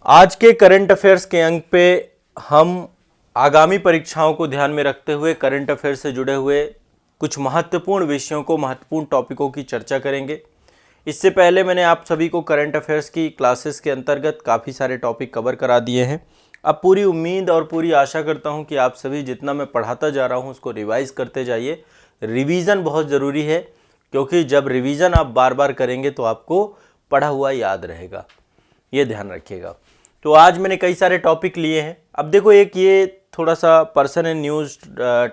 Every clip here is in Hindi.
आज के करंट अफेयर्स के अंक पे हम आगामी परीक्षाओं को ध्यान में रखते हुए करंट अफेयर से जुड़े हुए कुछ महत्वपूर्ण विषयों को, महत्वपूर्ण टॉपिकों की चर्चा करेंगे। इससे पहले मैंने आप सभी को करंट अफेयर्स की क्लासेस के अंतर्गत काफ़ी सारे टॉपिक कवर करा दिए हैं। अब पूरी उम्मीद और पूरी आशा करता हूं कि आप सभी जितना मैं पढ़ाता जा रहा हूं उसको रिवाइज करते जाइए। रिवीजन बहुत ज़रूरी है, क्योंकि जब रिवीजन आप बार बार करेंगे तो आपको पढ़ा हुआ याद रहेगा, ये ध्यान रखिएगा। तो आज मैंने कई सारे टॉपिक लिए हैं। अब देखो, एक ये थोड़ा सा पर्सन एंड न्यूज़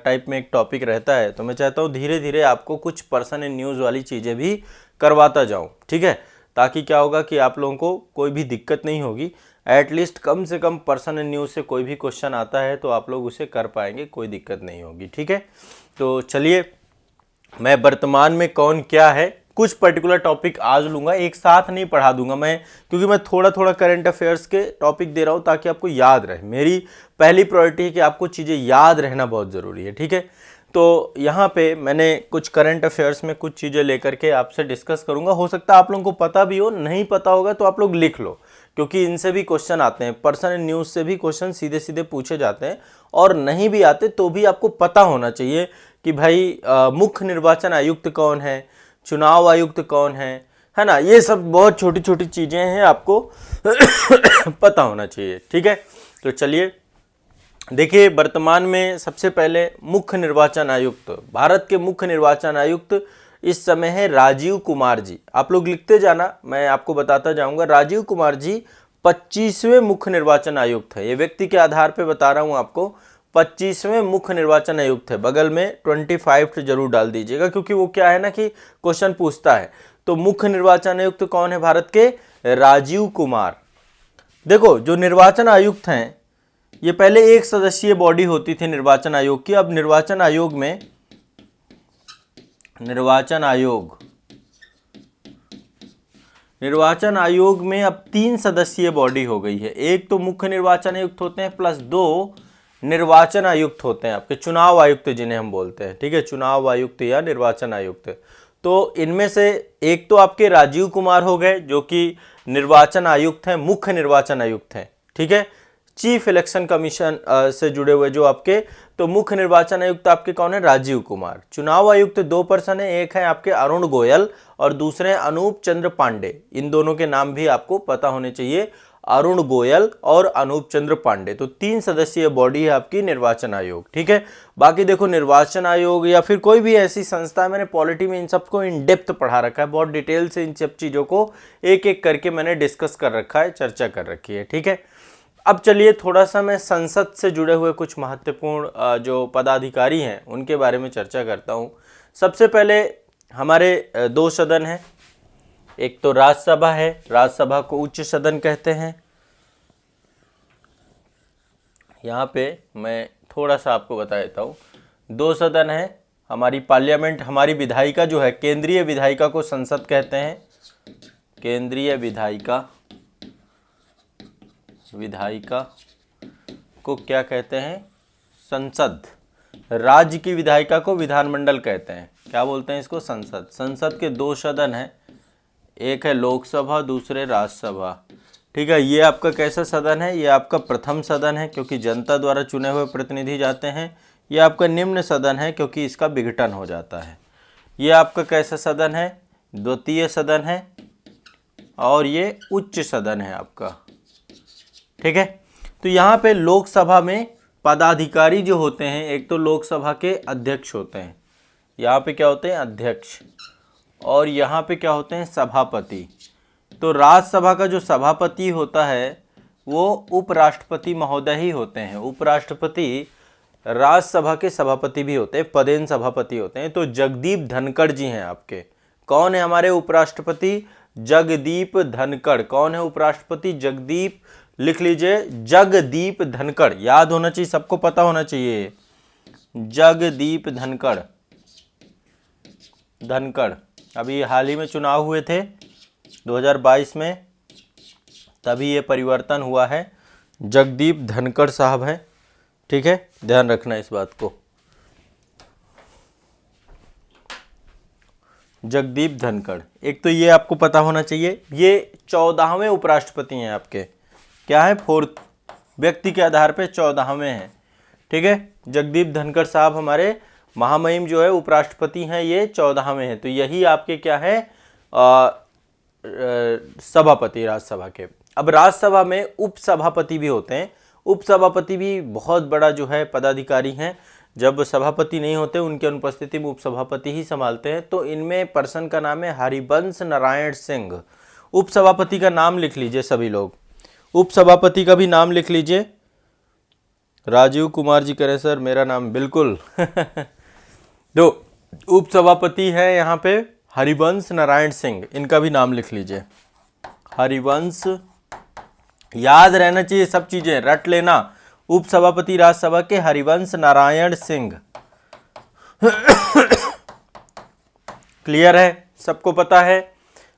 टाइप में एक टॉपिक रहता है, तो मैं चाहता हूँ धीरे धीरे आपको कुछ पर्सन एंड न्यूज़ वाली चीज़ें भी करवाता जाऊँ, ठीक है, ताकि क्या होगा कि आप लोगों को कोई भी दिक्कत नहीं होगी। एटलीस्ट कम से कम पर्सन एंड न्यूज़ से कोई भी क्वेश्चन आता है तो आप लोग उसे कर पाएंगे, कोई दिक्कत नहीं होगी, ठीक है। तो चलिए, मैं वर्तमान में कौन क्या है कुछ पर्टिकुलर टॉपिक आज लूँगा, एक साथ नहीं पढ़ा दूंगा मैं, क्योंकि मैं थोड़ा थोड़ा करंट अफेयर्स के टॉपिक दे रहा हूँ ताकि आपको याद रहे। मेरी पहली प्रायोरिटी है कि आपको चीज़ें याद रहना बहुत ज़रूरी है, ठीक है। तो यहाँ पे मैंने कुछ करंट अफेयर्स में कुछ चीज़ें लेकर के आपसे डिस्कस करूँगा। हो सकता है आप लोगों को पता भी हो, नहीं पता होगा तो आप लोग लिख लो, क्योंकि इनसे भी क्वेश्चन आते हैं, पर्सन एंड न्यूज़ से भी क्वेश्चन सीधे सीधे पूछे जाते हैं। और नहीं भी आते तो भी आपको पता होना चाहिए कि भाई मुख्य निर्वाचन आयुक्त कौन है, चुनाव आयुक्त कौन है ना। ये सब बहुत छोटी छोटी चीज़ें हैं, आपको पता होना चाहिए, ठीक है। तो चलिए देखिए, वर्तमान में सबसे पहले मुख्य निर्वाचन आयुक्त, भारत के मुख्य निर्वाचन आयुक्त इस समय है राजीव कुमार जी। आप लोग लिखते जाना, मैं आपको बताता जाऊंगा। राजीव कुमार जी 25वें मुख्य निर्वाचन आयुक्त है। ये व्यक्ति के आधार पे बता रहा हूं आपको, 25वें मुख्य निर्वाचन आयुक्त है। बगल में 25 जरूर डाल दीजिएगा, क्योंकि वो क्या है ना कि क्वेश्चन पूछता है। तो मुख्य निर्वाचन आयुक्त कौन है भारत के? राजीव कुमार। देखो, जो निर्वाचन आयुक्त हैं, ये पहले एक सदस्यीय बॉडी होती थी निर्वाचन आयोग की। अब निर्वाचन आयोग में अब 3 सदस्यीय बॉडी हो गई है। एक तो मुख्य निर्वाचन आयुक्त होते हैं, प्लस 2 निर्वाचन आयुक्त होते हैं, आपके चुनाव आयुक्त जिन्हें हम बोलते हैं, ठीक है, चुनाव आयुक्त या निर्वाचन आयुक्त। तो इनमें से एक तो आपके राजीव कुमार हो गए, जो कि निर्वाचन आयुक्त हैं, मुख्य निर्वाचन आयुक्त हैं, ठीक है, चीफ इलेक्शन कमीशन से जुड़े हुए जो आपके। तो मुख्य निर्वाचन आयुक्त आपके कौन है? राजीव कुमार। चुनाव आयुक्त 2 पर्सन है, एक है आपके अरुण गोयल और दूसरे हैं अनूप चंद्र पांडे। इन दोनों के नाम भी आपको पता होने चाहिए, अरुण गोयल और अनूप चंद्र पांडे। तो 3 सदस्यीय बॉडी है आपकी निर्वाचन आयोग, ठीक है। बाकी देखो, निर्वाचन आयोग या फिर कोई भी ऐसी संस्था है, मैंने पॉलिटी में इन सबको इन डेप्थ पढ़ा रखा है, बहुत डिटेल से इन सब चीज़ों को एक एक करके मैंने डिस्कस कर रखा है, चर्चा कर रखी है, ठीक है। अब चलिए थोड़ा सा मैं संसद से जुड़े हुए कुछ महत्वपूर्ण जो पदाधिकारी हैं उनके बारे में चर्चा करता हूं। सबसे पहले हमारे 2 सदन हैं। एक तो राज्यसभा है, राज्यसभा को उच्च सदन कहते हैं। यहाँ पे मैं थोड़ा सा आपको बता देता हूँ, 2 सदन है। हमारी पार्लियामेंट, हमारी विधायिका जो है, केंद्रीय विधायिका को संसद कहते हैं। केंद्रीय विधायिका को क्या कहते हैं? संसद। राज्य की विधायिका को विधानमंडल कहते हैं। क्या बोलते हैं इसको? संसद। संसद के 2 सदन हैं, एक है लोकसभा, दूसरे राज्यसभा, ठीक है। ये आपका कैसा सदन है? ये आपका प्रथम सदन है, क्योंकि जनता द्वारा चुने हुए प्रतिनिधि जाते हैं। ये आपका निम्न सदन है, क्योंकि इसका विघटन हो जाता है। ये आपका कैसा सदन है? द्वितीय सदन है। और ये उच्च सदन है आपका, ठीक है। तो यहाँ पे लोकसभा में पदाधिकारी जो होते हैं, एक तो लोकसभा के अध्यक्ष होते हैं, यहाँ पे क्या होते हैं? अध्यक्ष। और यहाँ पे क्या होते हैं? सभापति। तो राज्यसभा का जो सभापति होता है वो उपराष्ट्रपति महोदय ही होते हैं। उपराष्ट्रपति राज्यसभा के सभापति भी होते हैं, पदेन सभापति होते हैं। तो जगदीप धनखड़ जी हैं आपके। कौन है हमारे उपराष्ट्रपति? जगदीप धनखड़। कौन है उपराष्ट्रपति? जगदीप, लिख लीजिए, जगदीप धनखड़। याद होना चाहिए, सबको पता होना चाहिए, जगदीप धनखड़। अभी हाल ही में चुनाव हुए थे 2022 में, तभी ये परिवर्तन हुआ है। जगदीप धनखड़ साहब हैं, ठीक है, ध्यान रखना इस बात को। जगदीप धनखड़, एक तो ये आपको पता होना चाहिए। ये 14वें उपराष्ट्रपति हैं आपके, क्या है, 4th, व्यक्ति के आधार पे 14वें हैं। ठीक है, जगदीप धनखड़ साहब हमारे महामहिम जो है उपराष्ट्रपति हैं, ये 14वें हैं। तो यही आपके क्या है, सभापति राज्यसभा के। अब राज्यसभा में उपसभापति भी होते हैं। उपसभापति भी बहुत बड़ा जो है पदाधिकारी हैं। जब सभापति नहीं होते उनकी अनुपस्थिति में उपसभापति ही संभालते हैं। तो इनमें पर्सन का नाम है हरिवंश नारायण सिंह। उपसभापति का नाम लिख लीजिए सभी लोग, उपसभापति का भी नाम लिख लीजिए। राजीव कुमार जी करें सर मेरा नाम, बिल्कुल। तो उपसभापति है यहाँ पे हरिवंश नारायण सिंह, इनका भी नाम लिख लीजिए। हरिवंश, याद रहना चाहिए सब चीजें, रट लेना। उपसभापति राज्यसभा के हरिवंश नारायण सिंह। क्लियर है, सबको पता है।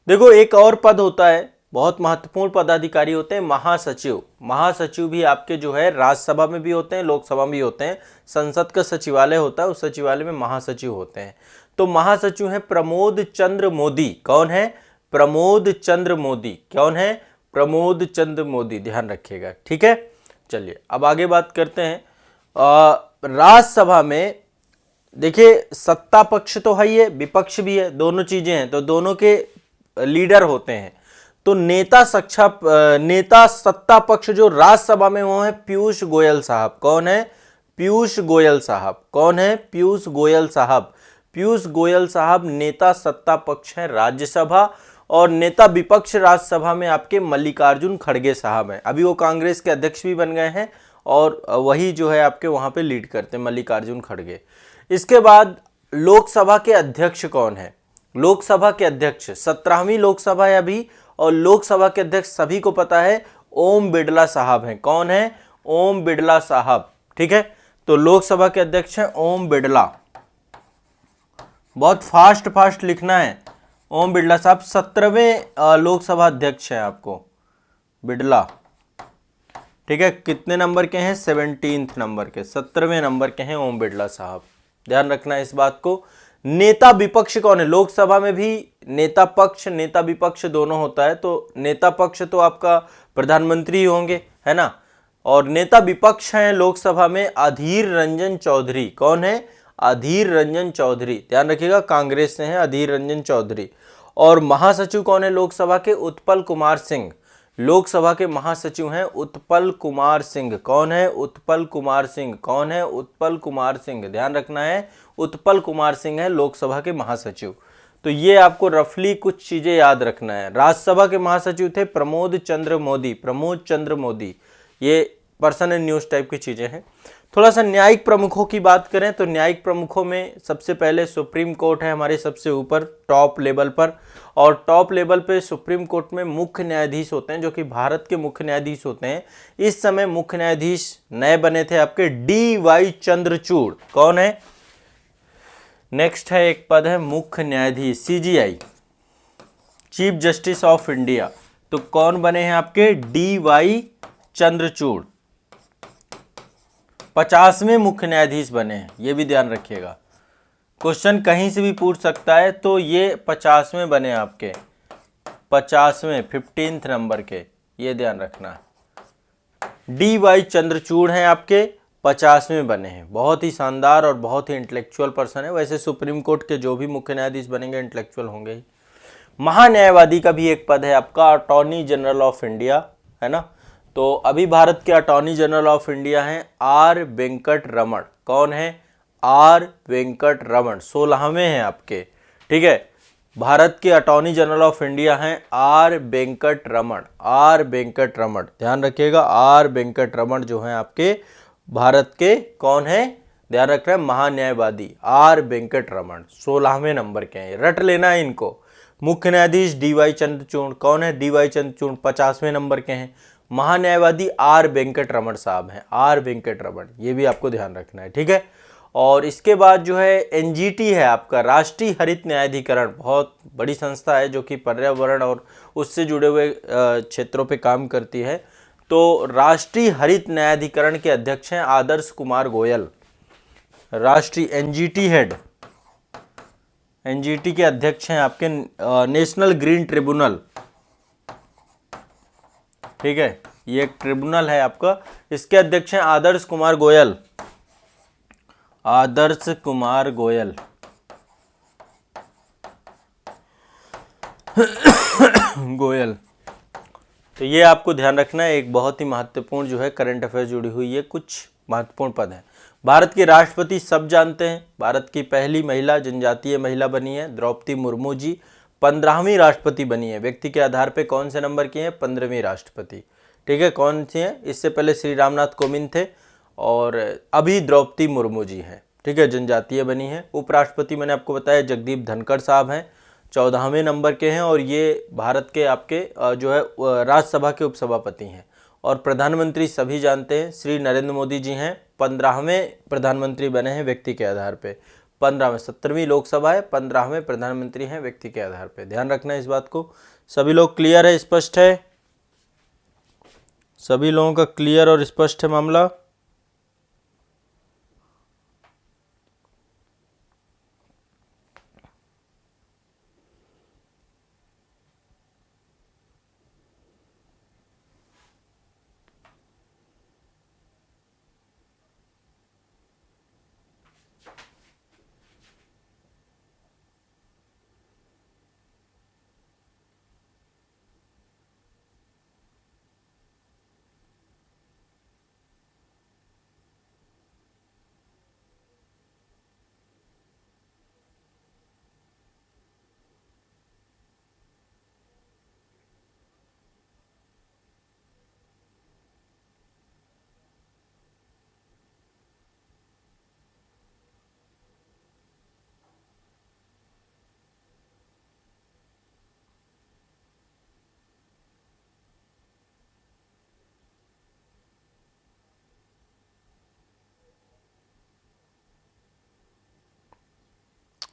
देखो एक और पद होता है, बहुत महत्वपूर्ण पदाधिकारी होते हैं, महासचिव। महासचिव भी आपके जो है राज्यसभा में भी होते हैं, लोकसभा में भी होते हैं। संसद का सचिवालय होता है, उस सचिवालय में महासचिव होते हैं। तो महासचिव है प्रमोद चंद्र मोदी। कौन है, प्रमोद चंद्र मोदी। कौन है, प्रमोद चंद्र मोदी, ध्यान रखिएगा। ठीक है, चलिए अब आगे बात करते हैं। राज्यसभा में देखिए सत्ता पक्ष तो है ही है, विपक्ष भी है, दोनों चीजें हैं। तो दोनों के लीडर होते हैं। तो नेता सत्ता पक्ष जो राज्यसभा में वो है पीयूष गोयल साहब। कौन है, पीयूष गोयल साहब। कौन है, पीयूष गोयल साहब। पीयूष गोयल साहब नेता सत्ता पक्ष है राज्यसभा। और नेता विपक्ष राज्यसभा में आपके मल्लिकार्जुन खड़गे साहब हैं। अभी वो कांग्रेस के अध्यक्ष भी बन गए हैं और वही जो है आपके वहां पे लीड करते हैं, मल्लिकार्जुन खड़गे। इसके बाद लोकसभा के अध्यक्ष कौन है, लोकसभा के अध्यक्ष 17वीं लोकसभा है अभी, और लोकसभा के अध्यक्ष सभी को पता है ओम बिड़ला साहब हैं। कौन है, ओम बिड़ला साहब। ठीक है, तो लोकसभा के अध्यक्ष हैं ओम बिड़ला। बहुत फास्ट लिखना है। ओम बिड़ला साहब 17वें लोकसभा अध्यक्ष हैं आपको, बिड़ला। ठीक है, कितने नंबर के हैं, 17th नंबर के, 17वें नंबर के हैं ओम बिड़ला साहब। ध्यान रखना है इस बात को। नेता विपक्ष कौन है, लोकसभा में भी नेता पक्ष नेता विपक्ष दोनों होता है। तो नेता पक्ष तो आपका प्रधानमंत्री होंगे, है ना। और नेता विपक्ष हैं लोकसभा में अधीर रंजन चौधरी। कौन है, अधीर रंजन चौधरी। ध्यान रखिएगा, कांग्रेस से हैं अधीर रंजन चौधरी। और महासचिव कौन है लोकसभा के, उत्पल कुमार सिंह। लोकसभा के महासचिव हैं उत्पल कुमार सिंह। कौन है, उत्पल कुमार सिंह। कौन है, उत्पल कुमार सिंह। ध्यान रखना है, उत्पल कुमार सिंह है लोकसभा के महासचिव। तो ये आपको रफली कुछ चीजें याद रखना है। राज्यसभा के महासचिव थे प्रमोद चंद्र मोदी। प्रमोद चंद्र मोदी, ये पर्सन एंड न्यूज टाइप की चीजें हैं। थोड़ा सा न्यायिक प्रमुखों की बात करें तो न्यायिक प्रमुखों में सबसे पहले सुप्रीम कोर्ट है हमारे सबसे ऊपर टॉप लेवल पर। और टॉप लेवल पे सुप्रीम कोर्ट में मुख्य न्यायाधीश होते हैं जो कि भारत के मुख्य न्यायाधीश होते हैं। इस समय मुख्य न्यायाधीश नए बने थे आपके DY चंद्रचूड़। कौन है, नेक्स्ट है एक पद है मुख्य न्यायाधीश CJI, chief justice of India. तो कौन बने हैं आपके, DY चंद्रचूड़। 50वें मुख्य न्यायाधीश बने हैं, ये भी ध्यान रखिएगा। क्वेश्चन कहीं से भी पूछ सकता है। तो ये 50वें बने आपके, 50वें 15th नंबर के, ये ध्यान रखना। DY चंद्रचूड़ हैं आपके, 50वें बने हैं। बहुत ही शानदार और बहुत ही इंटेलेक्चुअल पर्सन है। वैसे सुप्रीम कोर्ट के जो भी मुख्य न्यायाधीश बनेंगे इंटेलेक्चुअल होंगे ही। महान्यायवादी का भी एक पद है आपका, अटॉर्नी जनरल ऑफ इंडिया, है ना। तो अभी भारत के अटॉर्नी जनरल ऑफ इंडिया हैं R वेंकट रमण। कौन है, R वेंकट रमण, 16वें हैं आपके। ठीक है, भारत के अटॉर्नी जनरल ऑफ इंडिया हैं R वेंकट रमण। R वेंकट रमण, ध्यान रखिएगा। R वेंकट रमण जो हैं आपके भारत के कौन है, ध्यान रख रहे हैं, महान्यायवादी R वेंकट रमण, 16वें नंबर के हैं। रट लेना है इनको। मुख्य न्यायाधीश DY चंद्रचूड़। कौन है, DY चंद्रचूड़ 50वें नंबर के हैं। महान्यायवादी R वेंकट रमण साहब हैं, R वेंकट रमण, ये भी आपको ध्यान रखना है। ठीक है, और इसके बाद जो है NGT है आपका, राष्ट्रीय हरित न्यायाधिकरण। बहुत बड़ी संस्था है जो कि पर्यावरण और उससे जुड़े हुए क्षेत्रों पे काम करती है। तो राष्ट्रीय हरित न्यायाधिकरण के अध्यक्ष हैं आदर्श कुमार गोयल। राष्ट्रीय NGT हेड, NGT के अध्यक्ष हैं आपके नेशनल ग्रीन ट्रिब्यूनल। ठीक है, ये एक ट्रिब्यूनल है आपका। इसके अध्यक्ष हैं आदर्श कुमार गोयल। आदर्श कुमार गोयल गोयल। तो ये आपको ध्यान रखना है, एक बहुत ही महत्वपूर्ण जो है करंट अफेयर जुड़ी हुई है, कुछ महत्वपूर्ण पद हैं। भारत के राष्ट्रपति सब जानते हैं, भारत की पहली महिला जनजातीय महिला बनी है द्रौपदी मुर्मू जी, 15वीं राष्ट्रपति बनी है। व्यक्ति के आधार पे कौन से नंबर की हैं? 15वीं राष्ट्रपति। ठीक है, कौन सी हैं? इससे पहले श्री रामनाथ कोविंद थे और अभी द्रौपदी मुर्मू जी हैं। ठीक है, जनजातीय बनी है। उपराष्ट्रपति मैंने आपको बताया जगदीप धनखड़ साहब हैं, 14वें नंबर के हैं और ये भारत के आपके जो है राज्यसभा के उपसभापति हैं। और प्रधानमंत्री सभी जानते हैं श्री नरेंद्र मोदी जी हैं, 15वें प्रधानमंत्री बने हैं व्यक्ति के आधार पे। 15वें, 17वीं लोकसभा है, 15वें प्रधानमंत्री हैं व्यक्ति के आधार पे। ध्यान रखना है इस बात को। सभी लोग क्लियर है, स्पष्ट है? सभी लोगों का क्लियर और स्पष्ट है मामला?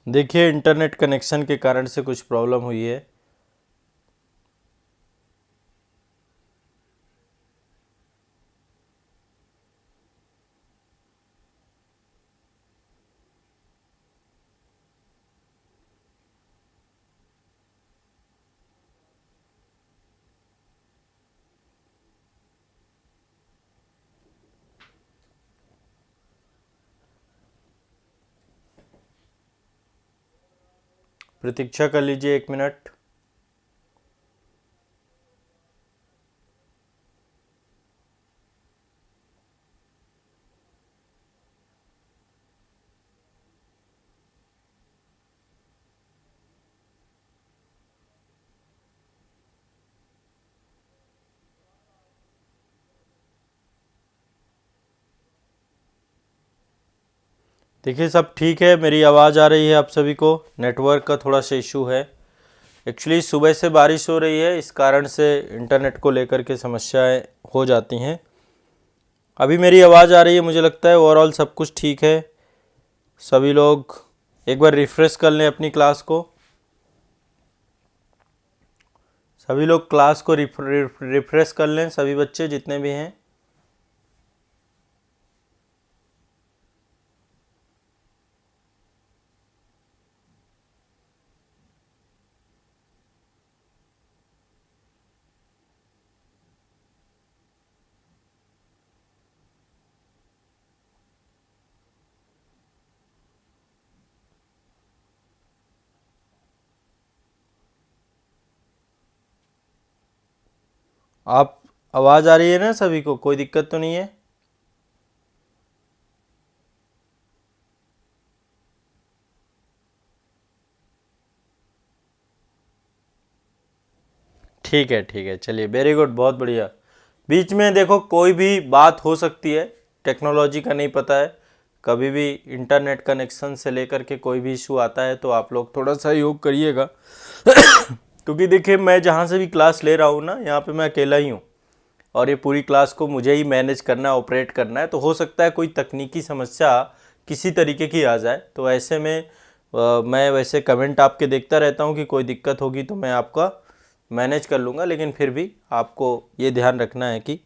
देखिए इंटरनेट कनेक्शन के कारण से कुछ प्रॉब्लम हुई है। प्रतीक्षा कर लीजिए 1 मिनट। देखिए सब ठीक है, मेरी आवाज़ आ रही है आप सभी को? नेटवर्क का थोड़ा सा इशू है। एक्चुअली सुबह से बारिश हो रही है, इस कारण से इंटरनेट को लेकर के समस्याएं हो जाती हैं। अभी मेरी आवाज़ आ रही है, मुझे लगता है ओवरऑल सब कुछ ठीक है। सभी लोग एक बार रिफ्रेश कर लें अपनी क्लास को। सभी लोग क्लास को रिफ्रेश कर लें, सभी बच्चे जितने भी हैं। आप आवाज़ आ रही है ना सभी को? कोई दिक्कत तो नहीं है? ठीक है ठीक है, चलिए वेरी गुड, बहुत बढ़िया। बीच में देखो कोई भी बात हो सकती है, टेक्नोलॉजी का नहीं पता है, कभी भी इंटरनेट कनेक्शन से लेकर के कोई भी इशू आता है तो आप लोग थोड़ा सहयोग करिएगा। क्योंकि देखिए मैं जहाँ से भी क्लास ले रहा हूँ ना, यहाँ पे मैं अकेला ही हूँ और ये पूरी क्लास को मुझे ही मैनेज करना है, ऑपरेट करना है। तो हो सकता है कोई तकनीकी समस्या किसी तरीके की आ जाए, तो ऐसे में मैं वैसे कमेंट आपके देखता रहता हूँ कि कोई दिक्कत होगी तो मैं आपका मैनेज कर लूँगा, लेकिन फिर भी आपको ये ध्यान रखना है कि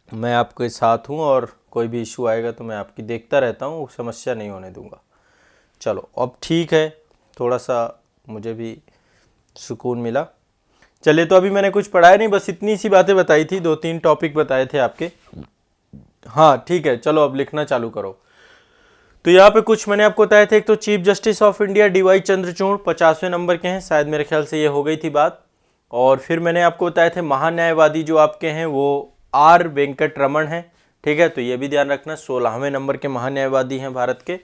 मैं आपके साथ हूँ और कोई भी इशू आएगा तो मैं आपकी देखता रहता हूँ, समस्या नहीं होने दूँगा। चलो अब ठीक है, थोड़ा सा मुझे भी सुकून मिला। चलिए, तो अभी मैंने कुछ पढ़ाया नहीं, बस इतनी सी बातें बताई थी, 2-3 टॉपिक बताए थे आपके। हाँ ठीक है, चलो अब लिखना चालू करो। तो यहाँ पे कुछ मैंने आपको बताए थे। एक तो chief justice of India DY Chandrachud 50वें नंबर के हैं, शायद मेरे ख्याल से ये हो गई थी बात। और फिर मैंने आपको बताए थे महान्यायवादी जो आपके हैं वो R वेंकट रमन है, ठीक है, तो ये भी ध्यान रखना, 16वें नंबर के महान्यायवादी हैं भारत के।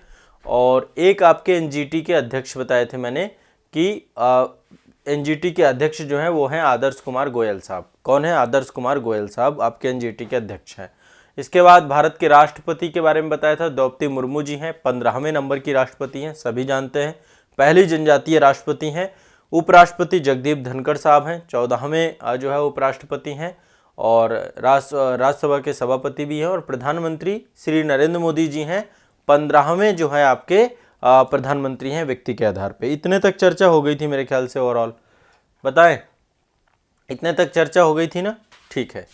और एक आपके NGT के अध्यक्ष बताए थे मैंने कि NGT के अध्यक्ष जो हैं वो हैं आदर्श कुमार गोयल साहब। कौन है? आदर्श कुमार गोयल साहब आपके NGT के अध्यक्ष हैं। इसके बाद भारत के राष्ट्रपति के बारे में बताया था, द्रौपदी मुर्मू जी हैं, 15वें नंबर की राष्ट्रपति हैं, सभी जानते हैं, पहली जनजातीय राष्ट्रपति हैं। उपराष्ट्रपति जगदीप धनखड़ साहब हैं, 14वें जो है उपराष्ट्रपति हैं, और राज्यसभा के सभापति भी हैं। और प्रधानमंत्री श्री नरेंद्र मोदी जी हैं, 15वें जो है आपके प्रधानमंत्री हैं व्यक्ति के आधार पे। इतने तक चर्चा हो गई थी मेरे ख्याल से, ओवरऑल बताएं, इतने तक चर्चा हो गई थी ना? ठीक है,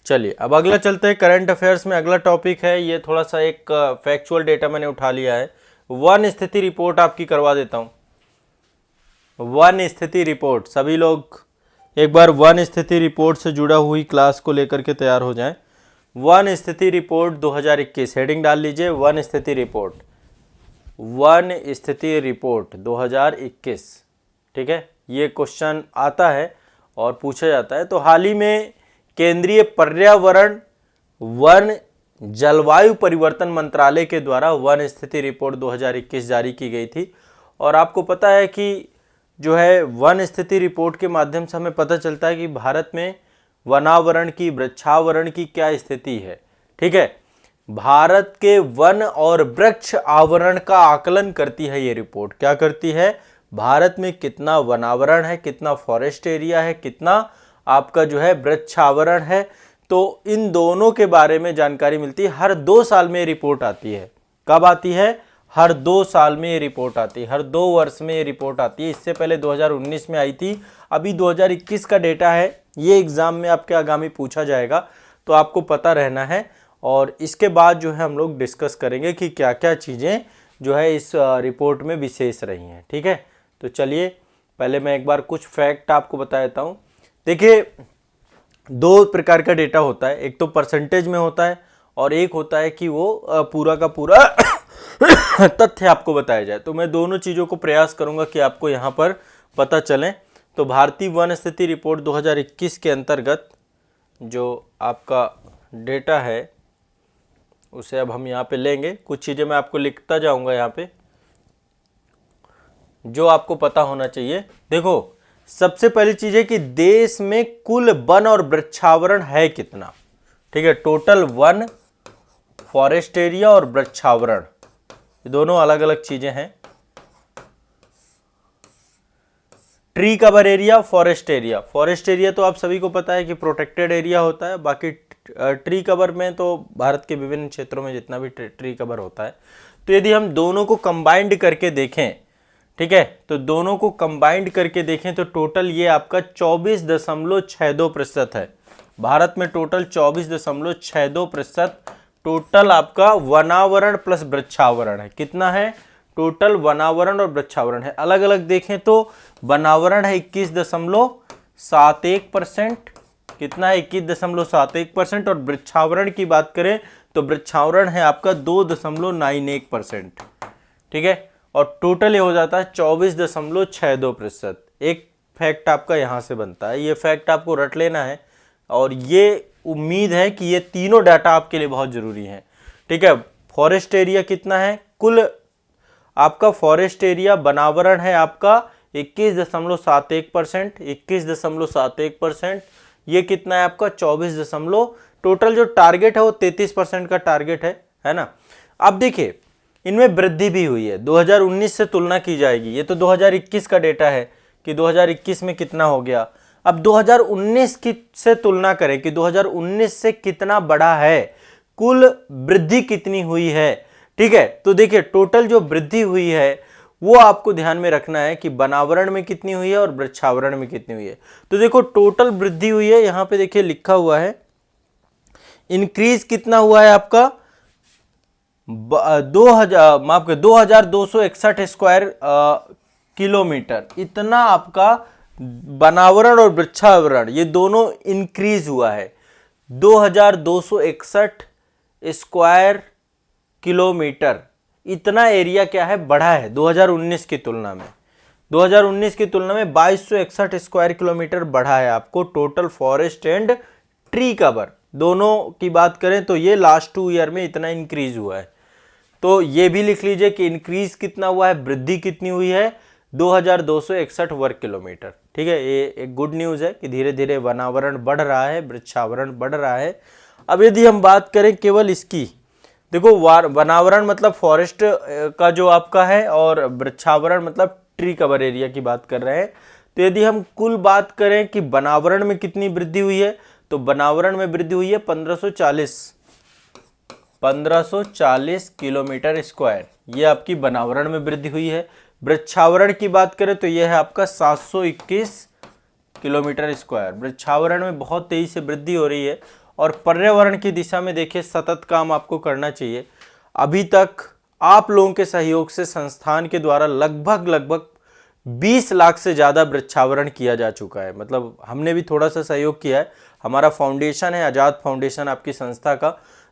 चलिए अब अगला चलते हैं। करंट अफेयर्स में अगला टॉपिक है, ये थोड़ा सा एक फैक्चुअल डेटा मैंने उठा लिया है। वन स्थिति रिपोर्ट आपकी करवा देता हूँ। वन स्थिति रिपोर्ट, सभी लोग एक बार वन स्थिति रिपोर्ट से जुड़ा हुई क्लास को लेकर के तैयार हो जाएं। वन स्थिति रिपोर्ट 2021 हेडिंग डाल लीजिए, वन स्थिति रिपोर्ट, वन स्थिति रिपोर्ट 2021, ठीक है। ये क्वेश्चन आता है और पूछा जाता है। तो हाल ही में केंद्रीय पर्यावरण वन जलवायु परिवर्तन मंत्रालय के द्वारा वन स्थिति रिपोर्ट 2021 जारी की गई थी। और आपको पता है कि जो है वन स्थिति रिपोर्ट के माध्यम से हमें पता चलता है कि भारत में वनावरण की, वृक्षावरण की क्या स्थिति है, ठीक है। भारत के वन और वृक्ष आवरण का आकलन करती है ये रिपोर्ट। क्या करती है? भारत में कितना वनावरण है, कितना फॉरेस्ट एरिया है, कितना आपका जो है वृक्षावरण है, तो इन दोनों के बारे में जानकारी मिलती है। हर 2 साल में ये रिपोर्ट आती है। कब आती है? हर 2 साल में ये रिपोर्ट आती है, हर 2 वर्ष में ये रिपोर्ट आती है। इससे पहले 2019 में आई थी, अभी 2021 का डेटा है। ये एग्जाम में आपके आगामी पूछा जाएगा, तो आपको पता रहना है। और इसके बाद जो है हम लोग डिस्कस करेंगे कि क्या क्या चीज़ें जो है इस रिपोर्ट में विशेष रही हैं, ठीक है। तो चलिए पहले मैं एक बार कुछ फैक्ट आपको बता देता हूँ। देखिए, 2 प्रकार का डेटा होता है, एक तो परसेंटेज में होता है और एक होता है कि वो पूरा का पूरा तथ्य आपको बताया जाए। तो मैं दोनों चीज़ों को प्रयास करूंगा कि आपको यहाँ पर पता चले। तो भारतीय वन स्थिति रिपोर्ट 2021 के अंतर्गत जो आपका डेटा है उसे अब हम यहाँ पे लेंगे। कुछ चीज़ें मैं आपको लिखता जाऊंगा यहाँ पे जो आपको पता होना चाहिए। देखो, सबसे पहली चीज है कि देश में कुल वन और वृक्षावरण है कितना, ठीक है। टोटल वन, फॉरेस्ट एरिया और वृक्षावरण, ये दोनों अलग अलग चीजें हैं। Tree cover area, forest area. Forest area तो आप सभी को पता है कि प्रोटेक्टेड एरिया होता है। बाकी ट्री कवर में तो भारत के विभिन्न क्षेत्रों में जितना भी ट्री कवर होता है। तो यदि हम दोनों को कंबाइंड करके देखें, ठीक है, तो दोनों को कंबाइंड करके देखें तो टोटल ये आपका 24.62% है। भारत में टोटल 24.62% टोटल आपका वनावरण प्लस वृक्षावरण है। कितना है? टोटल वनावरण और वृक्षावरण है। अलग अलग देखें तो वनावरण है 21.71%, कितना है? 21.71%। और वृक्षावरण की बात करें तो वृक्षावरण है आपका 2.91%, ठीक है। और टोटल ये हो जाता है 24.62%। एक फैक्ट आपका यहां से बनता है, ये फैक्ट आपको रट लेना है। और ये उम्मीद है कि ये तीनों डाटा आपके लिए बहुत जरूरी है, ठीक है। फॉरेस्ट एरिया कितना है? कुल आपका फॉरेस्ट एरिया वनावरण है आपका 21.71%, 21.71%। ये कितना है आपका? 24 टोटल जो टारगेट है वो 33% का टारगेट है ना। अब देखिए, इनमें वृद्धि भी हुई है। 2019 से तुलना की जाएगी। ये तो 2021 का डेटा है कि 2021 में कितना हो गया। अब 2019 की से तुलना करें कि 2019 से कितना बढ़ा है, कुल वृद्धि कितनी हुई है, ठीक है। तो देखिए, टोटल जो वृद्धि हुई है वो आपको ध्यान में रखना है कि वनावरण में कितनी हुई है और वृक्षावरण में कितनी हुई है। तो देखो, टोटल वृद्धि हुई है, यहां पे देखिए लिखा हुआ है। इंक्रीज कितना हुआ है आपका? 2261 स्क्वायर किलोमीटर, इतना आपका वनावरण और वृक्षावरण ये दोनों इंक्रीज हुआ है। 2261 स्क्वायर किलोमीटर इतना एरिया क्या है, बढ़ा है 2019 की तुलना में। 2019 की तुलना में 2261 स्क्वायर किलोमीटर बढ़ा है आपको total forest and tree cover दोनों की बात करें तो ये लास्ट 2 ईयर में इतना इंक्रीज हुआ है। तो ये भी लिख लीजिए कि इंक्रीज कितना हुआ है, वृद्धि कितनी हुई है, 2261 वर्ग किलोमीटर। ठीक है, ये एक गुड न्यूज़ है कि धीरे धीरे वनावरण बढ़ रहा है, वृक्षावरण बढ़ रहा है। अब यदि हम बात करें केवल इसकी, देखो वनावरण मतलब फॉरेस्ट का जो आपका है और वृक्षावरण मतलब ट्री कवर एरिया की बात कर रहे हैं। तो यदि हम कुल बात करें कि वनावरण में कितनी वृद्धि हुई है, तो वनावरण में वृद्धि हुई है 1540 किलोमीटर स्क्वायर, ये आपकी वनावरण में वृद्धि हुई है। वृक्षावरण की बात करें तो यह है आपका 721 किलोमीटर स्क्वायर। वृक्षावरण में बहुत तेजी से वृद्धि हो रही है और पर्यावरण की दिशा में देखिए सतत काम आपको करना चाहिए। अभी तक आप लोगों के सहयोग से संस्थान के द्वारा लगभग 20 लाख से ज़्यादा वृक्षावरण किया जा चुका है। मतलब हमने भी थोड़ा सा सहयोग किया है, हमारा फाउंडेशन है आज़ाद फाउंडेशन आपकी संस्था का,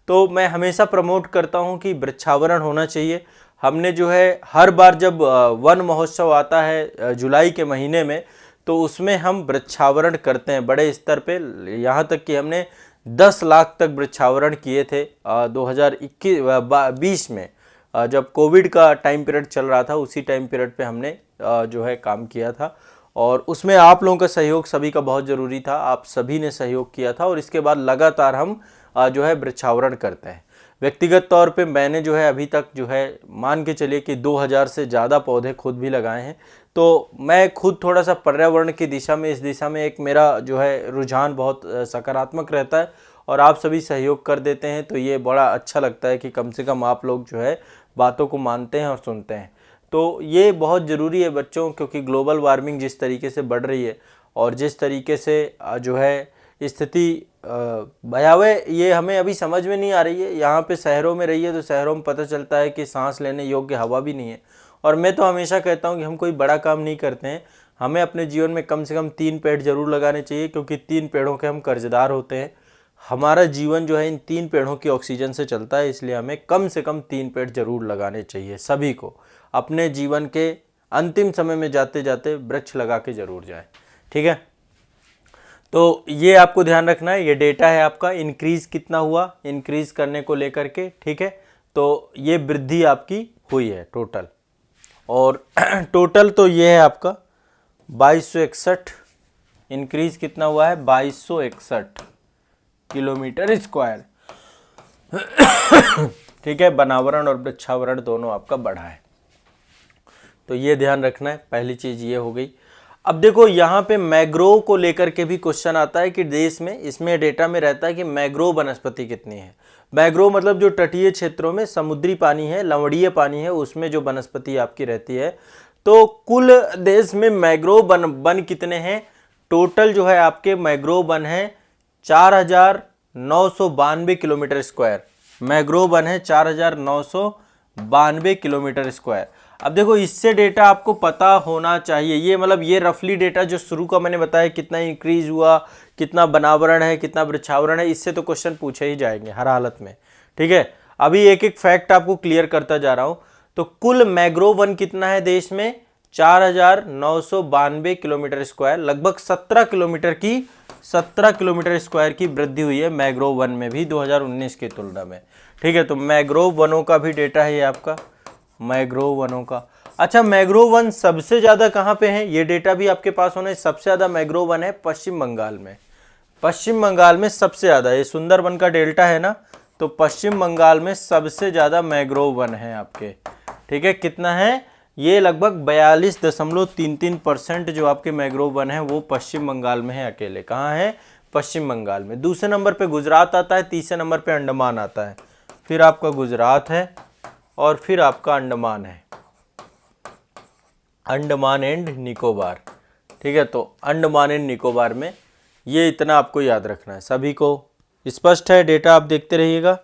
तो मैं हमेशा प्रमोट करता हूं कि वृक्षावरण होना चाहिए। हमने जो है हर बार जब वन महोत्सव आता है जुलाई के महीने में, तो उसमें हम वृक्षावरण करते हैं बड़े स्तर पे। यहाँ तक कि हमने 10 लाख तक वृक्षावरण किए थे 2021-20 में, जब कोविड का टाइम पीरियड चल रहा था, उसी टाइम पीरियड पे हमने जो है काम किया था। और उसमें आप लोगों का सहयोग सभी का बहुत ज़रूरी था, आप सभी ने सहयोग किया था और इसके बाद लगातार हम जो है वृक्षावरण करते हैं। व्यक्तिगत तौर पे मैंने जो है अभी तक जो है मान के चलिए कि 2000 से ज़्यादा पौधे खुद भी लगाए हैं। तो मैं खुद थोड़ा सा पर्यावरण की दिशा में, इस दिशा में एक मेरा जो है रुझान बहुत सकारात्मक रहता है और आप सभी सहयोग कर देते हैं, तो ये बड़ा अच्छा लगता है कि कम से कम आप लोग जो है बातों को मानते हैं और सुनते हैं। तो ये बहुत ज़रूरी है बच्चों, क्योंकि ग्लोबल वार्मिंग जिस तरीके से बढ़ रही है और जिस तरीके से जो है स्थिति भयावह, ये हमें अभी समझ में नहीं आ रही है। यहाँ पे शहरों में रहिए तो शहरों में पता चलता है कि सांस लेने योग्य हवा भी नहीं है। और मैं तो हमेशा कहता हूँ कि हम कोई बड़ा काम नहीं करते हैं, हमें अपने जीवन में कम से कम 3 पेड़ जरूर लगाने चाहिए, क्योंकि 3 पेड़ों के हम कर्जदार होते हैं। हमारा जीवन जो है इन 3 पेड़ों की ऑक्सीजन से चलता है, इसलिए हमें कम से कम 3 पेड़ जरूर लगाने चाहिए सभी को। अपने जीवन के अंतिम समय में जाते जाते वृक्ष लगा के जरूर जाए। ठीक है, तो ये आपको ध्यान रखना है। ये डेटा है आपका, इंक्रीज कितना हुआ, इंक्रीज करने को लेकर के। ठीक है, तो ये वृद्धि आपकी हुई है टोटल, और टोटल तो ये है आपका 2261, इंक्रीज कितना हुआ है 2261 किलोमीटर स्क्वायर। ठीक है, वनावरण और वृक्षावरण दोनों आपका बढ़ा है, तो ये ध्यान रखना है। पहली चीज ये हो गई। अब देखो यहाँ पे मैग्रोव को लेकर के भी क्वेश्चन आता है कि देश में, इसमें डेटा में रहता है कि मैग्रोव वनस्पति कितनी है। मैग्रोव मतलब जो तटीय क्षेत्रों में समुद्री पानी है, लवणीय पानी है, उसमें जो वनस्पति आपकी रहती है। तो कुल देश में मैग्रोव वन कितने हैं, टोटल जो है आपके मैग्रोव वन है 4992 किलोमीटर स्क्वायर। मैग्रोव वन है 4992 किलोमीटर स्क्वायर। अब देखो इससे डेटा आपको पता होना चाहिए, ये मतलब ये रफली डेटा जो शुरू का मैंने बताया कितना इंक्रीज हुआ, कितना वनावरण है, कितना वृक्षावरण है, इससे तो क्वेश्चन पूछे ही जाएंगे हर हालत में। ठीक है, अभी एक एक फैक्ट आपको क्लियर करता जा रहा हूं। तो कुल मैग्रोव वन कितना है देश में, 4992 किलोमीटर स्क्वायर, लगभग 17 किलोमीटर स्क्वायर की वृद्धि हुई है मैग्रोव वन में भी 2019 की तुलना में। ठीक है, तो मैग्रोव वनों का भी डेटा है ये आपका, मैग्रोव वनों का। अच्छा, मैग्रोव वन सबसे ज्यादा कहां पे है, ये डेटा भी आपके पास होना है। सबसे ज्यादा मैग्रोव वन है पश्चिम बंगाल में। पश्चिम बंगाल में सबसे ज्यादा, ये सुंदरबन का डेल्टा है ना, तो पश्चिम बंगाल में सबसे ज्यादा मैग्रोव वन है आपके। ठीक है, कितना है, ये लगभग 42.33% जो आपके मैग्रोव वन है वो पश्चिम बंगाल में है अकेले। कहाँ है, पश्चिम बंगाल में। दूसरे नंबर पे गुजरात आता है, तीसरे नंबर पे अंडमान आता है, फिर आपका गुजरात है और फिर आपका अंडमान है, अंडमान एंड निकोबार। ठीक है, तो अंडमान एंड निकोबार में ये इतना आपको याद रखना है। सभी को स्पष्ट है, डेटा आप देखते रहिएगा।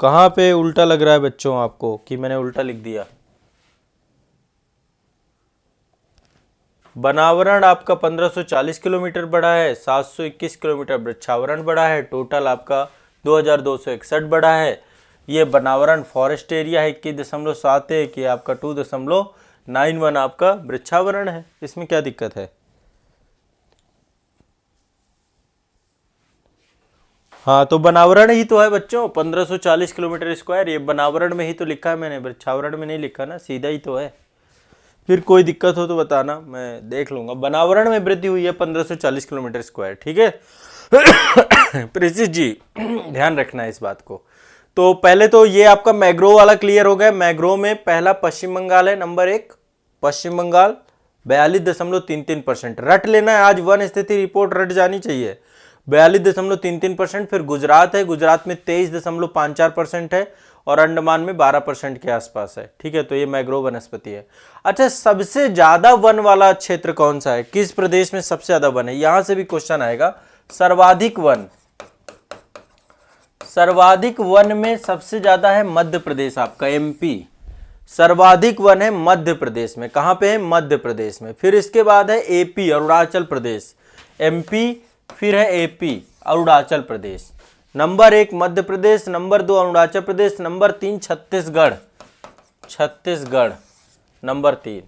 कहाँ पे उल्टा लग रहा है बच्चों आपको कि मैंने उल्टा लिख दिया? वनावरण आपका 1540 किलोमीटर बढ़ा है, 721 किलोमीटर वृक्षावरण बढ़ा है, टोटल आपका 2261 बढ़ा है। ये वनावरण फॉरेस्ट एरिया है 21.7 है कि आपका 2.91 आपका वृक्षावरण है। इसमें क्या दिक्कत है? हाँ, तो वनावरण ही तो है बच्चों 1540 किलोमीटर स्क्वायर, ये वनावरण में ही तो लिखा है मैंने, वृक्षावरण में नहीं लिखा ना, सीधा ही तो है। फिर कोई दिक्कत हो तो बताना, मैं देख लूंगा। वनावरण में वृद्धि हुई है 1540 किलोमीटर स्क्वायर, ठीक है। प्रिंसिस जी ध्यान रखना है इस बात को। तो पहले तो ये आपका मैग्रोव वाला क्लियर हो गया। मैग्रोव में पहला पश्चिम बंगाल है, नंबर 1 पश्चिम बंगाल 42.33%। रट लेना है, आज वन स्थिति रिपोर्ट रट जानी चाहिए। 42.33%। फिर गुजरात है, गुजरात में 23.54% है और अंडमान में 12% के आसपास है, ठीक है। तो ये मैग्रोव वनस्पति है। अच्छा, सबसे ज्यादा वन वाला क्षेत्र कौन सा है? किस प्रदेश में सबसे ज्यादा वन है? यहां से भी क्वेश्चन आएगा। सर्वाधिक वन, सर्वाधिक वन में सबसे ज्यादा है मध्य प्रदेश, आपका एमपी। सर्वाधिक वन है मध्य प्रदेश में। कहां पे है? मध्य प्रदेश में। फिर इसके बाद है एपी, अरुणाचल प्रदेश। एमपी, फिर है AP, Arunachal Pradesh. Number 1 Madhya Pradesh, number 2 Arunachal Pradesh, number 3 Chhattisgarh, Chhattisgarh number 3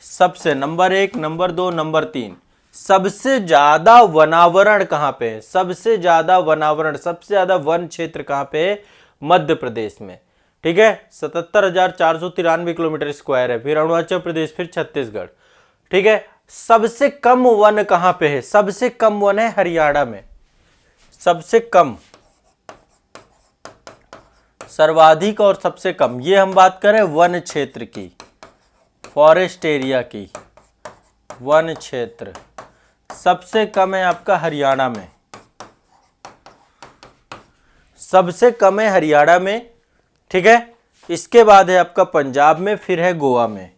सबसे, नंबर 1 नंबर 2 नंबर 3। सबसे ज्यादा वनावरण कहां पे है? सबसे ज्यादा वनावरण, सबसे ज्यादा वन क्षेत्र कहां पे है? मध्य प्रदेश में, ठीक है। 77,493 किलोमीटर स्क्वायर है। फिर अरुणाचल प्रदेश, फिर छत्तीसगढ़, ठीक है। सबसे कम वन कहां पे है? सबसे कम वन है हरियाणा में, सबसे कम। सर्वाधिक और सबसे कम, ये हम बात करें वन क्षेत्र की, फॉरेस्ट एरिया की। वन क्षेत्र सबसे कम है आपका हरियाणा में, सबसे कम है हरियाणा में, ठीक है। इसके बाद है आपका पंजाब में, फिर है गोवा में।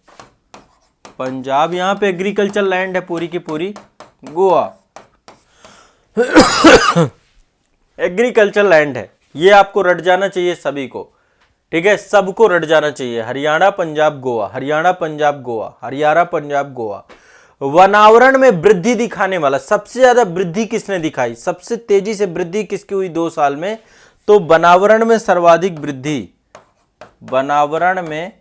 पंजाब, यहां पे एग्रीकल्चर लैंड है पूरी की पूरी। गोवा एग्रीकल्चर लैंड है, ये आपको रट जाना चाहिए सभी को, ठीक है। सबको रट जाना चाहिए। हरियाणा पंजाब गोवा, हरियाणा पंजाब गोवा, हरियाणा पंजाब गोवा। वनावरण में वृद्धि दिखाने वाला, सबसे ज्यादा वृद्धि किसने दिखाई? सबसे तेजी से वृद्धि किसकी हुई 2 साल में? तो वनावरण में सर्वाधिक वृद्धि, वनावरण में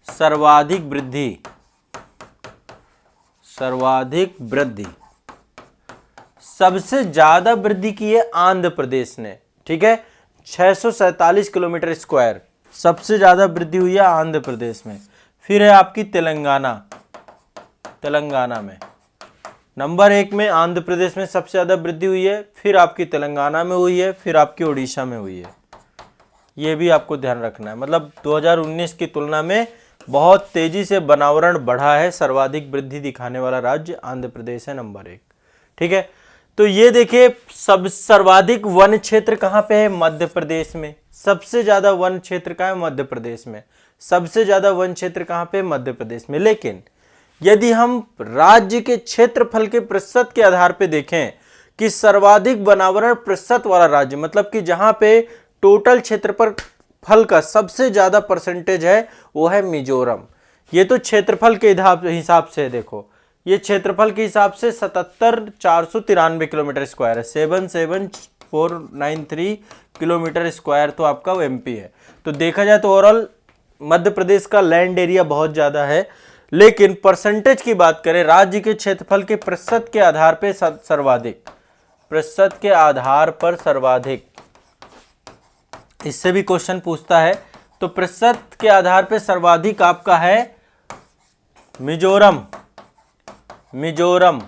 सर्वाधिक वृद्धि, सर्वाधिक वृद्धि, सबसे ज्यादा वृद्धि की है आंध्र प्रदेश ने, ठीक है। 647 किलोमीटर स्क्वायर, सबसे ज्यादा वृद्धि हुई है आंध्र प्रदेश में। फिर है आपकी तेलंगाना, तेलंगाना में नंबर 1 में आंध्र प्रदेश में सबसे ज्यादा वृद्धि हुई है। फिर आपकी तेलंगाना में हुई है, फिर आपकी उड़ीसा में हुई है। ये भी आपको ध्यान रखना है, मतलब 2019 की तुलना में बहुत तेजी से वनावरण बढ़ा है। सर्वाधिक वृद्धि दिखाने वाला राज्य आंध्र प्रदेश है, नंबर 1, ठीक है। तो ये देखिए, सब सर्वाधिक वन क्षेत्र कहां पे है? मध्य प्रदेश में। सबसे ज्यादा वन क्षेत्र कहां है? मध्य प्रदेश में। सबसे ज्यादा वन क्षेत्र कहां पे? मध्य प्रदेश में। लेकिन यदि हम राज्य के क्षेत्रफल के प्रतिशत के आधार पे देखें कि सर्वाधिक वनावरण प्रतिशत वाला राज्य, मतलब कि जहां पे टोटल क्षेत्रफल फल का सबसे ज्यादा परसेंटेज है, वो है मिजोरम। ये तो क्षेत्रफल के हिसाब से देखो, ये क्षेत्रफल के हिसाब से 77,493 किलोमीटर स्क्वायर है, 77493 किलोमीटर स्क्वायर तो आपका एमपी है। तो देखा जाए तो ओवरऑल मध्य प्रदेश का लैंड एरिया बहुत ज्यादा है। लेकिन परसेंटेज की बात करें, राज्य के क्षेत्रफल के प्रतिशत के आधार पर सर्वाधिक, प्रतिशत के आधार पर सर्वाधिक, इससे भी क्वेश्चन पूछता है। तो प्रतिशत के आधार पर सर्वाधिक आपका है मिजोरम, मिजोरम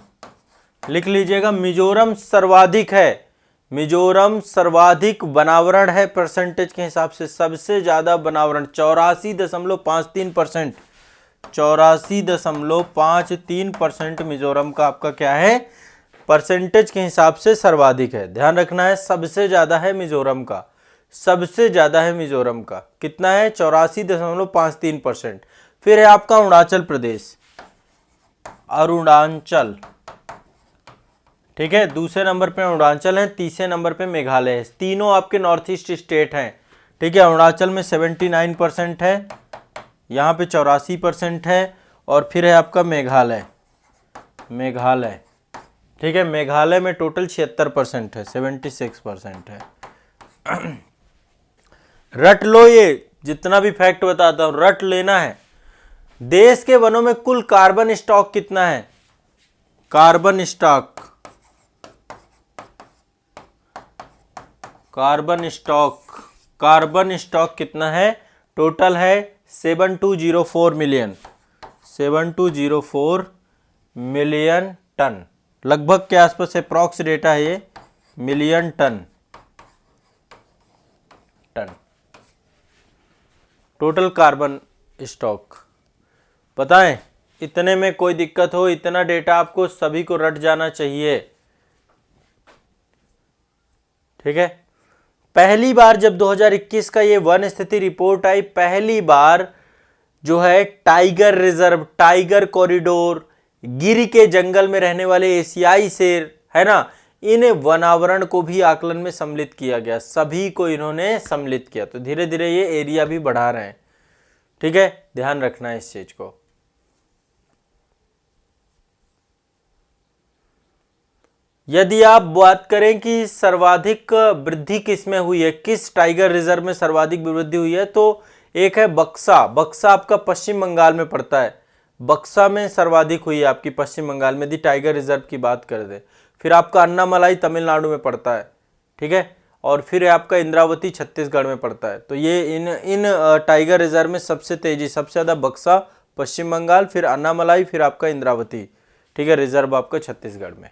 लिख लीजिएगा, मिजोरम सर्वाधिक है। मिजोरम सर्वाधिक वनावरण है परसेंटेज के हिसाब से, सबसे ज्यादा वनावरण 84.53%, 84.53% मिजोरम का आपका क्या है? परसेंटेज के हिसाब से सर्वाधिक है। ध्यान रखना है, सबसे ज्यादा है मिजोरम का, सबसे ज्यादा है मिजोरम का। कितना है? 84.53%। फिर है आपका अरुणाचल प्रदेश, अरुणाचल, ठीक है। दूसरे नंबर पे अरुणाचल है, तीसरे नंबर पे मेघालय है। तीनों आपके नॉर्थ ईस्ट स्टेट हैं, ठीक है। अरुणाचल में 79% है, यहाँ पे 84% है, और फिर है आपका मेघालय, मेघालय, ठीक है। मेघालय में टोटल 76% है, 76% है। रट लो, ये जितना भी फैक्ट बताता हूं रट लेना है। देश के वनों में कुल कार्बन स्टॉक कितना है? Carbon stock, carbon stock, carbon stock कितना है? टोटल है 7204 मिलियन, 7204 मिलियन टन, लगभग के आसपास अप्रॉक्स डेटा है ये, million ton, ton total carbon stock. बताएं, इतने में कोई दिक्कत हो? इतना डेटा आपको सभी को रट जाना चाहिए, ठीक है। पहली बार जब 2021 का ये वन स्थिति रिपोर्ट आई, पहली बार जो है टाइगर रिजर्व, टाइगर कॉरिडोर, गिर के जंगल में रहने वाले एशियाई शेर, है ना, इन वनावरण को भी आकलन में सम्मिलित किया गया, सभी को इन्होंने सम्मिलित किया। तो धीरे धीरे ये एरिया भी बढ़ा रहे हैं, ठीक है, ध्यान रखना है इस चीज को। यदि आप बात करें कि सर्वाधिक वृद्धि किस में हुई है, किस टाइगर रिजर्व में सर्वाधिक वृद्धि हुई है, तो एक है बक्सा, बक्सा आपका पश्चिम बंगाल में पड़ता है, बक्सा में सर्वाधिक हुई है आपकी पश्चिम बंगाल में, यदि टाइगर रिजर्व की बात कर दे। फिर आपका अन्नामलाई तमिलनाडु में पड़ता है, ठीक है, और फिर है आपका इंद्रावती छत्तीसगढ़ में पड़ता है। तो ये इन टाइगर रिजर्व में सबसे तेजी, सबसे ज्यादा बक्सा पश्चिम बंगाल, फिर अन्नामलाई, फिर आपका इंद्रावती, ठीक है, रिजर्व आपका छत्तीसगढ़ में,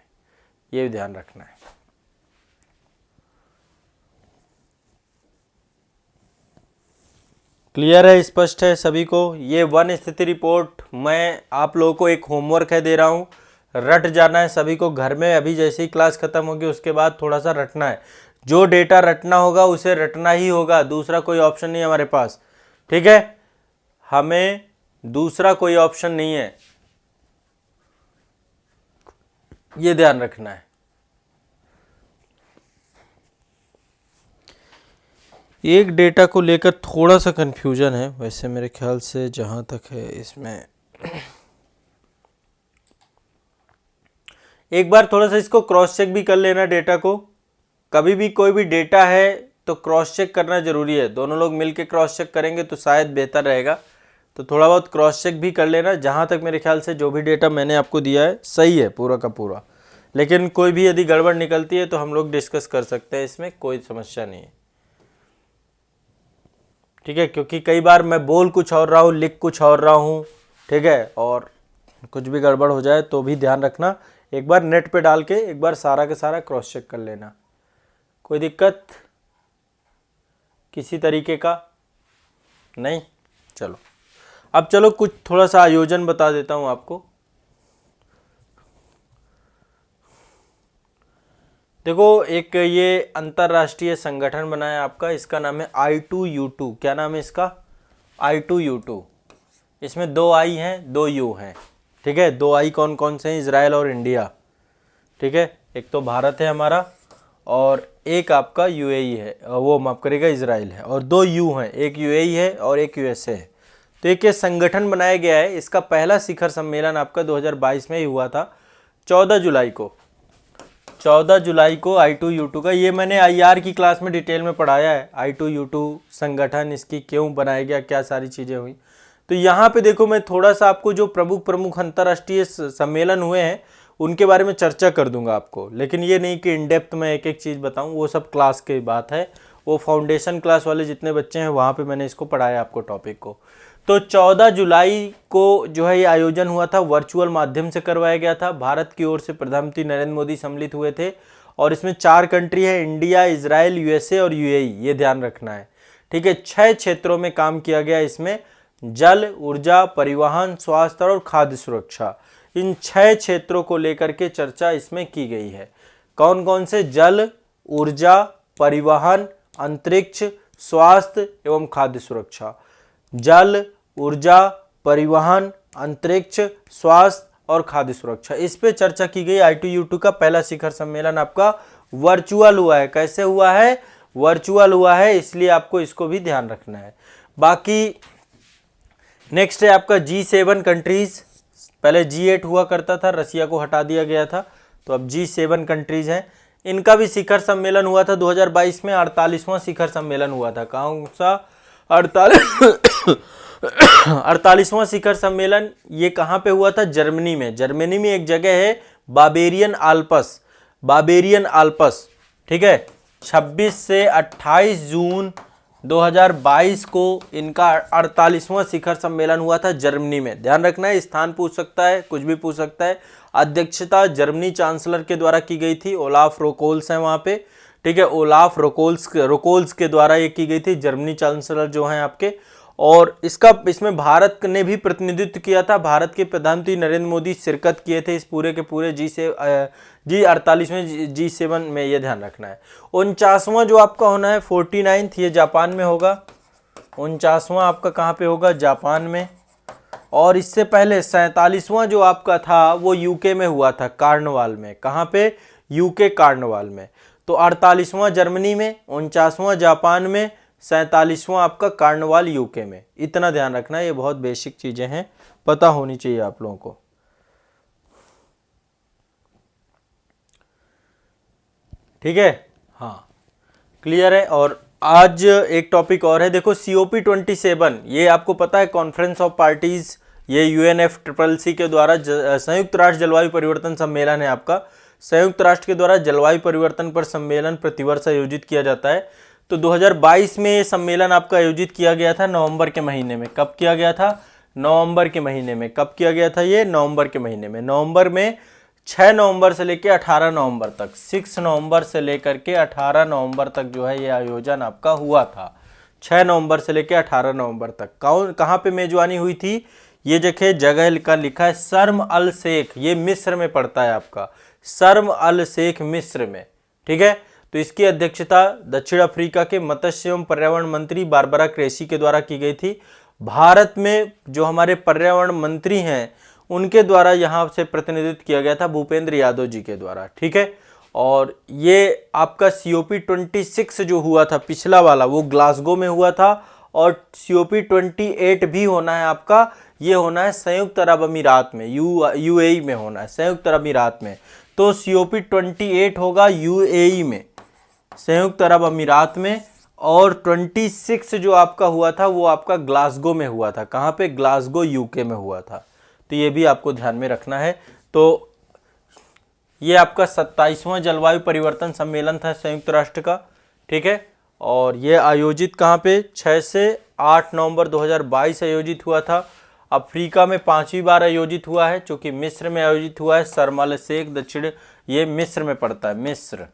ये भी ध्यान रखना है। क्लियर है, स्पष्ट है सभी को? ये वन स्थिति रिपोर्ट मैं आप लोगों को एक होमवर्क है दे रहा हूं, रट जाना है सभी को घर में। अभी जैसे ही क्लास खत्म होगी उसके बाद थोड़ा सा रटना है, जो डेटा रटना होगा उसे रटना ही होगा, दूसरा कोई ऑप्शन नहीं है हमारे पास, ठीक है, हमें दूसरा कोई ऑप्शन नहीं है, ये ध्यान रखना है। एक डेटा को लेकर थोड़ा सा कंफ्यूजन है वैसे मेरे ख्याल से, जहां तक है इसमें एक बार थोड़ा सा इसको क्रॉस चेक भी कर लेना डेटा को। कभी भी कोई भी डेटा है तो क्रॉस चेक करना जरूरी है, दोनों लोग मिलके क्रॉस चेक करेंगे तो शायद बेहतर रहेगा। तो थोड़ा बहुत क्रॉस चेक भी कर लेना। जहां तक मेरे ख्याल से जो भी डेटा मैंने आपको दिया है सही है पूरा का पूरा, लेकिन कोई भी यदि गड़बड़ निकलती है तो हम लोग डिस्कस कर सकते हैं, इसमें कोई समस्या नहीं है, ठीक है। क्योंकि कई बार मैं बोल कुछ और रहा हूँ, लिख कुछ और रहा हूँ, ठीक है, और कुछ भी गड़बड़ हो जाए तो भी ध्यान रखना। एक बार नेट पे डाल के एक बार सारा का सारा क्रॉस चेक कर लेना। कोई दिक्कत किसी तरीके का नहीं? चलो अब चलो कुछ थोड़ा सा आयोजन बता देता हूं आपको। देखो, एक ये अंतरराष्ट्रीय संगठन बना है आपका, इसका नाम है I2U2। क्या नाम है इसका? I2U2। इसमें 2 I हैं, 2 U हैं, ठीक है। 2 I कौन कौन से हैं? इजराइल और इंडिया, ठीक है। एक तो भारत है हमारा और एक आपका UAE है, वो माफ करेगा इजराइल है, और 2 U हैं, एक UAE है और एक USA है। तो एक ये संगठन बनाया गया है। इसका पहला शिखर सम्मेलन आपका 2022 में ही हुआ था, 14 जुलाई को, 14 जुलाई को I2U2 का। ये मैंने IR की क्लास में डिटेल में पढ़ाया है, I2U2 संगठन, इसकी क्यों बनाया गया, क्या सारी चीज़ें हुई। तो यहाँ पे देखो, मैं थोड़ा सा आपको जो प्रमुख अंतर्राष्ट्रीय सम्मेलन हुए हैं उनके बारे में चर्चा कर दूंगा आपको, लेकिन ये नहीं कि इन डेप्थ में एक एक चीज़ बताऊं, वो सब क्लास की बात है, वो फाउंडेशन क्लास वाले जितने बच्चे हैं वहाँ पे मैंने इसको पढ़ाया आपको टॉपिक को। तो 14 जुलाई को जो है ये आयोजन हुआ था, वर्चुअल माध्यम से करवाया गया था। भारत की ओर से प्रधानमंत्री नरेंद्र मोदी सम्मिलित हुए थे, और इसमें 4 कंट्री है, इंडिया, इजराइल, USA और UAE, ये ध्यान रखना है, ठीक है। 6 क्षेत्रों में काम किया गया इसमें, जल, ऊर्जा, परिवहन, स्वास्थ्य और खाद्य सुरक्षा, इन 6 क्षेत्रों को लेकर के चर्चा इसमें की गई है। कौन कौन से? जल, ऊर्जा, परिवहन, अंतरिक्ष, स्वास्थ्य एवं खाद्य सुरक्षा। जल, ऊर्जा, परिवहन, अंतरिक्ष, स्वास्थ्य और खाद्य सुरक्षा, इस पे चर्चा की गई। I2U2 का पहला शिखर सम्मेलन आपका वर्चुअल हुआ है। कैसे हुआ है? वर्चुअल हुआ है, इसलिए आपको इसको भी ध्यान रखना है। बाकी नेक्स्ट है आपका G7 कंट्रीज। पहले G8 हुआ करता था, रसिया को हटा दिया गया था, तो अब G7 कंट्रीज हैं। इनका भी शिखर सम्मेलन हुआ था 2022 में, 48वां शिखर सम्मेलन हुआ था। कौन सा? 48वां शिखर सम्मेलन ये कहाँ पे हुआ था? जर्मनी में। जर्मनी में एक जगह है बाबेरियन आल्प्स, बाबेरियन आल्प्स, ठीक है। 26 से 28 जून 2022 को इनका 48वां शिखर सम्मेलन हुआ था जर्मनी में। ध्यान रखना है, स्थान पूछ सकता है, कुछ भी पूछ सकता है। अध्यक्षता जर्मनी चांसलर के द्वारा की गई थी, ओलाफ रोकोल्स है वहाँ पे, ठीक है। ओलाफ रोकोल्स के द्वारा ये की गई थी, जर्मनी चांसलर जो हैं आपके। और इसमें भारत ने भी प्रतिनिधित्व किया था। भारत के प्रधानमंत्री नरेंद्र मोदी शिरकत किए थे इस पूरे के पूरे G48वें G7 में, ये ध्यान रखना है। 49वां जो आपका होना है 49th, ये जापान में होगा। 49वां आपका कहाँ पे होगा? जापान में। और इससे पहले 47वां जो आपका था वो यूके में हुआ था, कार्नवाल में। कहाँ पे? यूके कार्नवाल में। तो 48वां जर्मनी में, 49वां जापान में, 47वां आपका कार्नवाल यूके में। इतना ध्यान रखना है, ये बहुत बेसिक चीजें हैं, पता होनी चाहिए आप लोगों को। ठीक है, हाँ क्लियर है। और आज एक टॉपिक और है, देखो COP27, ये आपको पता है कॉन्फ्रेंस ऑफ पार्टीज, ये UNFCCC के द्वारा संयुक्त राष्ट्र जलवायु परिवर्तन सम्मेलन है आपका। संयुक्त राष्ट्र के द्वारा जलवायु परिवर्तन पर सम्मेलन प्रतिवर्ष आयोजित किया जाता है। तो 2022 में ये सम्मेलन आपका आयोजित किया गया था नवंबर के महीने में। कब किया गया था? नवंबर के महीने में। कब किया गया था ये? नवंबर के महीने में। नवंबर में 6 नवंबर से लेकर 18 नवंबर तक, 6 नवंबर से लेकर के 18 नवंबर तक जो है ये आयोजन आपका हुआ था। 6 नवंबर से लेकर 18 नवंबर तक। कहाँ पे मेजबानी हुई थी? ये जगह का लिखा है शर्म अल शेख, ये मिस्र में पड़ता है आपका, शर्म अल शेख मिस्र में, ठीक है। तो इसकी अध्यक्षता दक्षिण अफ्रीका के मत्स्य एवं पर्यावरण मंत्री बारबरा क्रेसी के द्वारा की गई थी। भारत में जो हमारे पर्यावरण मंत्री हैं उनके द्वारा यहाँ से प्रतिनिधित्व किया गया था, भूपेंद्र यादव जी के द्वारा, ठीक है। और ये आपका COP26 जो हुआ था पिछला वाला, वो ग्लासगो में हुआ था। और COP28 भी होना है आपका, ये होना है संयुक्त अरब अमीरात में, UAE में होना है, संयुक्त अरब अमीरात में। तो COP28 होगा UAE में, संयुक्त अरब अमीरात में। और 26 जो आपका हुआ था वो आपका ग्लासगो में हुआ था। कहाँ पे? ग्लासगो यूके में हुआ था। तो ये भी आपको ध्यान में रखना है। तो ये आपका 27वां जलवायु परिवर्तन सम्मेलन था संयुक्त राष्ट्र का, ठीक है। और ये आयोजित कहाँ पे? 6 से 8 नवंबर 2022 आयोजित हुआ था। अफ्रीका में 5वीं बार आयोजित हुआ है, चूँकि मिस्र में आयोजित हुआ है। शर्म अल शेख दक्षिण, ये मिस्र में पड़ता है, मिस्र,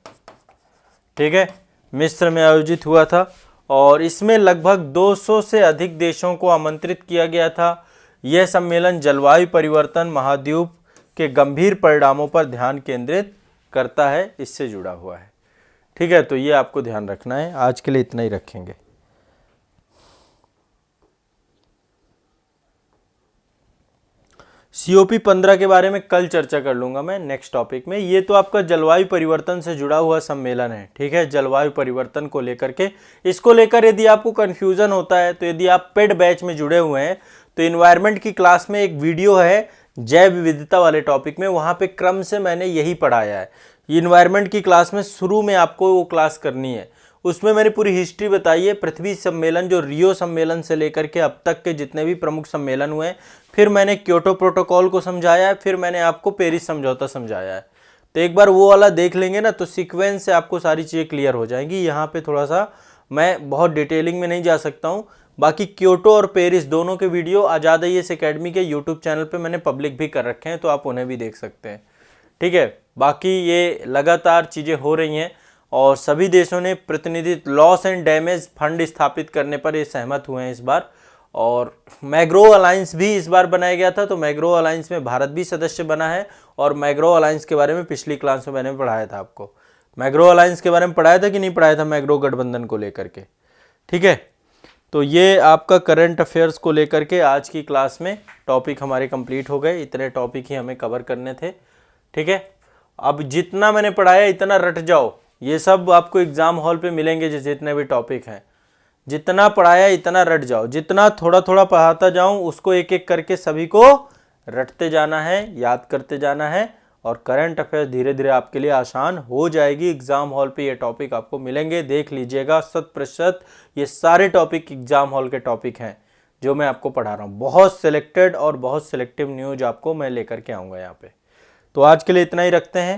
ठीक है, मिस्र में आयोजित हुआ था। और इसमें लगभग 200 से अधिक देशों को आमंत्रित किया गया था। यह सम्मेलन जलवायु परिवर्तन महाद्वीप के गंभीर परिणामों पर ध्यान केंद्रित करता है, इससे जुड़ा हुआ है, ठीक है। तो ये आपको ध्यान रखना है। आज के लिए इतना ही रखेंगे। COP15 के बारे में कल चर्चा कर लूंगा मैं नेक्स्ट टॉपिक में। ये तो आपका जलवायु परिवर्तन से जुड़ा हुआ सम्मेलन है, ठीक है, जलवायु परिवर्तन को लेकर के। इसको लेकर यदि आपको कंफ्यूजन होता है तो यदि आप पेड बैच में जुड़े हुए हैं तो इन्वायरमेंट की क्लास में एक वीडियो है जैव विविधता वाले टॉपिक में, वहाँ पे क्रम से मैंने यही पढ़ाया है। इन्वायरमेंट की क्लास में शुरू में आपको वो क्लास करनी है, उसमें मैंने पूरी हिस्ट्री बताई है, पृथ्वी सम्मेलन जो रियो सम्मेलन से लेकर के अब तक के जितने भी प्रमुख सम्मेलन हुए हैं। फिर मैंने क्योटो प्रोटोकॉल को समझाया है, फिर मैंने आपको पेरिस समझौता समझाया है। तो एक बार वो वाला देख लेंगे ना तो सीक्वेंस से आपको सारी चीज़ें क्लियर हो जाएंगी। यहाँ पे थोड़ा सा मैं बहुत डिटेलिंग में नहीं जा सकता हूँ। बाकी क्योटो और पेरिस दोनों के वीडियो आज़ाद IAS एकेडमी के यूट्यूब चैनल पे मैंने पब्लिक भी कर रखे हैं, तो आप उन्हें भी देख सकते हैं, ठीक है। बाकी ये लगातार चीज़ें हो रही हैं और सभी देशों ने प्रतिनिधित्व लॉस एंड डैमेज फंड स्थापित करने पर ये सहमत हुए हैं इस बार। और मैग्रो अलायंस भी इस बार बनाया गया था, तो मैग्रो अलायंस में भारत भी सदस्य बना है। और मैग्रो अलायंस के बारे में पिछली क्लास में मैंने पढ़ाया था आपको। मैग्रो अलायंस के बारे में पढ़ाया था कि नहीं पढ़ाया था, मैग्रो गठबंधन को लेकर के, ठीक है। तो ये आपका करंट अफेयर्स को लेकर के आज की क्लास में टॉपिक हमारे कंप्लीट हो गए। इतने टॉपिक ही हमें कवर करने थे, ठीक है। अब जितना मैंने पढ़ाया इतना रट जाओ, ये सब आपको एग्ज़ाम हॉल पे मिलेंगे। जितने भी टॉपिक हैं, जितना पढ़ाया इतना रट जाओ, जितना थोड़ा थोड़ा पढ़ाता जाऊं उसको एक एक करके सभी को रटते जाना है, याद करते जाना है, और करंट अफेयर्स धीरे धीरे आपके लिए आसान हो जाएगी। एग्जाम हॉल पे ये टॉपिक आपको मिलेंगे, देख लीजिएगा। 100% ये सारे टॉपिक एग्जाम हॉल के टॉपिक हैं जो मैं आपको पढ़ा रहा हूँ। बहुत सिलेक्टेड और बहुत सिलेक्टिव न्यूज आपको मैं लेकर के आऊँगा यहाँ पे। तो आज के लिए इतना ही रखते हैं।